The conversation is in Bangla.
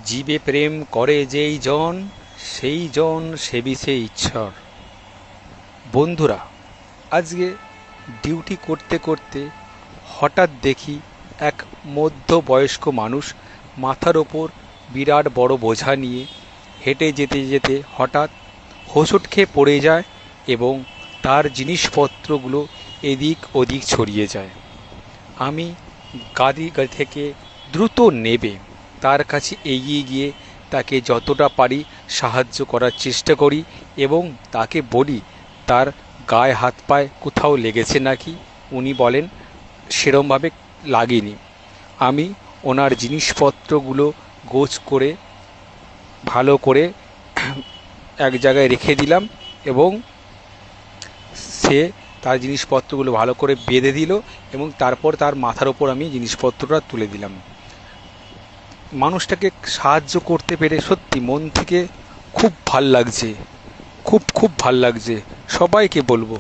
জীবে প্রেম করে যেই জন, সেই জন সেবিছে ঈশ্বর। বন্ধুরা, আজকে ডিউটি করতে করতে হঠাৎ দেখি এক মধ্যবয়স্ক মানুষ মাথার ওপর বিরাট বড় বোঝা নিয়ে হেঁটে যেতে যেতে হঠাৎ হোঁচট খেয়ে পড়ে যায় এবং তার জিনিসপত্রগুলো এদিক ওদিক ছড়িয়ে যায়। আমি গাড়ি থেকে দ্রুত নেবে তার কাছে এগিয়ে গিয়ে তাকে যতটা পারি সাহায্য করার চেষ্টা করি এবং তাকে বলি তার গায়ে হাত পায়ে কোথাও লেগেছে নাকি। উনি বলেন সেরমভাবে লাগেনি। আমি ওনার জিনিসপত্রগুলো গোছ করে ভালো করে এক জায়গায় রেখে দিলাম এবং সে তার জিনিসপত্রগুলো ভালো করে বেঁধে দিল এবং তারপর তার মাথার ওপর আমি জিনিসপত্রটা তুলে দিলাম। মানুষটাকে সাহায্য করতে পেরে সত্যি মন থেকে খুব ভাল লাগছে, খুব ভাল লাগছে। সবাইকে বলবো